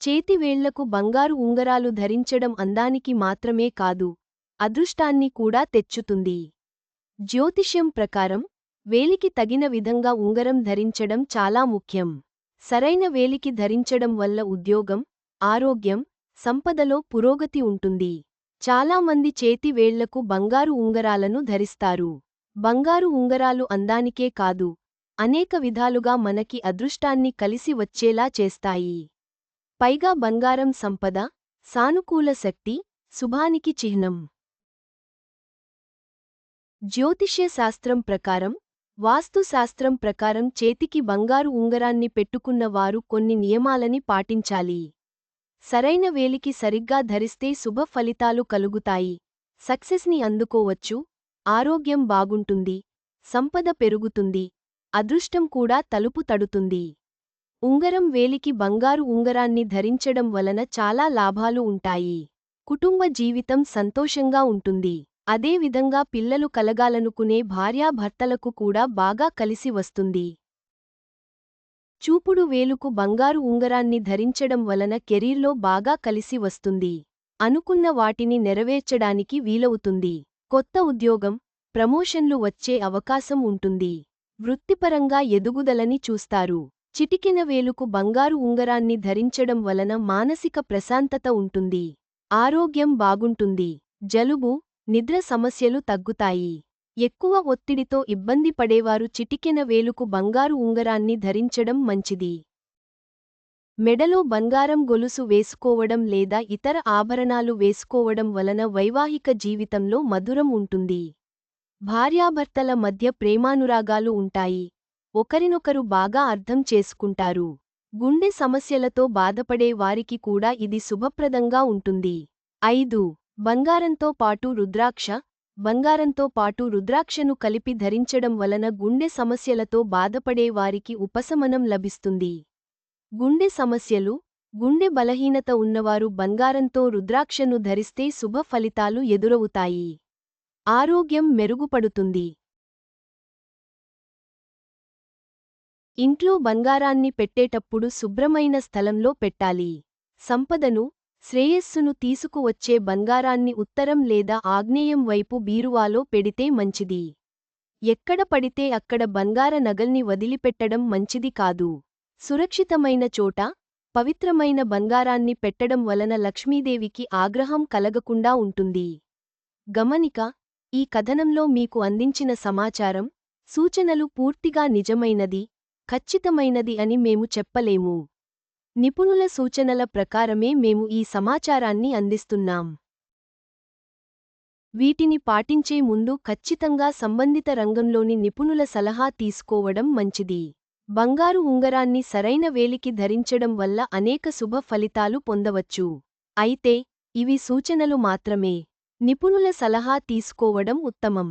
చేతివేళ్లకు బంగారు ఉంగరాలు ధరించడం అందానికి మాత్రమే కాదు, అదృష్టాన్ని కూడా తెచ్చుతుంది. జ్యోతిష్యం ప్రకారం వేలికి తగిన విధంగా ఉంగరం ధరించడం చాలా ముఖ్యం. సరైన వేలికి ధరించడం వల్ల ఉద్యోగం, ఆరోగ్యం, సంపదలో పురోగతి ఉంటుంది. చాలామంది చేతి వేళ్లకు బంగారు ఉంగరాలను ధరిస్తారు. బంగారు ఉంగరాలు అందానికే కాదు, అనేక విధాలుగా మనకి అదృష్టాన్ని కలిసి వచ్చేలా చేస్తాయి. పైగా బంగారం సంపద, సానుకూల శక్తి, శుభానికి చిహ్నం. జ్యోతిష్య శాస్త్రం ప్రకారం, వాస్తు శాస్త్రం ప్రకారం చేతికి బంగారు ఉంగరాన్ని పెట్టుకున్న వారు కొన్ని నియమాలని పాటించాలి. సరైన వేలికి సరిగ్గా ధరిస్తే శుభ ఫలితాలు కలుగుతాయి, సక్సెస్ని అందుకోవచ్చు, ఆరోగ్యం బాగుంటుంది, సంపద పెరుగుతుంది, అదృష్టం కూడా తలుపు తడుతుంది. ఉంగరం వేలికి బంగారు ఉంగరాన్ని ధరించడం వలన చాలా లాభాలు ఉంటాయి. కుటుంబ జీవితం సంతోషంగా ఉంటుంది. అదే విధంగా పిల్లలు కలగాలనుకునే భార్యాభర్తలకు కూడా బాగా కలిసి వస్తుంది. చూపుడు వేలుకు బంగారు ఉంగరాన్ని ధరించడం వలన కెరీర్లో బాగా కలిసి వస్తుంది. అనుకున్న వాటిని నెరవేర్చడానికి వీలవుతుంది. కొత్త ఉద్యోగం, ప్రమోషన్లు వచ్చే అవకాశం ఉంటుంది. వృత్తిపరంగా ఎదుగుదలని చూస్తారు. చిటికెన వేలుకు బంగారు ఉంగరాన్ని ధరించడం వలన మానసిక ప్రశాంతత ఉంటుంది. ఆరోగ్యం బాగుంటుంది. జలుబు, నిద్ర సమస్యలు తగ్గుతాయి. ఎక్కువ ఒత్తిడితో ఇబ్బంది పడేవారు చిటికెన వేలుకు బంగారు ఉంగరాన్ని ధరించడం మంచిది. మెడలో బంగారం గొలుసు వేసుకోవడం లేదా ఇతర ఆభరణాలు వేసుకోవడం వలన వైవాహిక జీవితంలో మధురం ఉంటుంది. భార్యాభర్తల మధ్య ప్రేమానురాగాలు ఉంటాయి. ఒకరినొకరు బాగా అర్థం చేసుకుంటారు. గుండె సమస్యలతో బాధపడే వారికి కూడా ఇది శుభప్రదంగా ఉంటుంది. 5. బంగారంతో పాటు రుద్రాక్ష. బంగారంతో పాటు రుద్రాక్షను కలిపి ధరించడం వలన గుండె సమస్యలతో బాధపడే వారికి ఉపశమనం లభిస్తుంది. గుండె సమస్యలు, గుండె బలహీనత ఉన్నవారు బంగారంతో రుద్రాక్షను ధరిస్తే శుభ ఫలితాలు ఎదురవుతాయి. ఆరోగ్యం మెరుగుపడుతుంది. ఇంట్లో బంగారాన్ని పెట్టేటప్పుడు శుభ్రమైన స్థలంలో పెట్టాలి. సంపదను, శ్రేయస్సును తీసుకువచ్చే బంగారాన్ని ఉత్తరం లేదా ఆగ్నేయం వైపు బీరువాలో పెడితే మంచిది. ఎక్కడ పడితే అక్కడ బంగార నగల్ని వదిలిపెట్టడం మంచిది కాదు. సురక్షితమైన చోట, పవిత్రమైన బంగారాన్ని పెట్టడం వలన లక్ష్మీదేవికి ఆగ్రహం కలగకుండా ఉంటుంది. గమనిక: ఈ కథనంలో మీకు అందించిన సమాచారం, సూచనలు పూర్తిగా నిజమైనది, ఖచ్చితమైనది అని మేము చెప్పలేము. నిపుణుల సూచనల ప్రకారమే మేము ఈ సమాచారాన్ని అందిస్తున్నాం. వీటిని పాటించే ముందు ఖచ్చితంగా సంబంధిత రంగంలోని నిపుణుల సలహా తీసుకోవడం మంచిది. బంగారు ఉంగరాన్ని సరైన వేలికి ధరించడం వల్ల అనేక శుభ ఫలితాలు పొందవచ్చు. అయితే, ఇవి సూచనలు మాత్రమే. నిపుణుల సలహా తీసుకోవడం ఉత్తమం.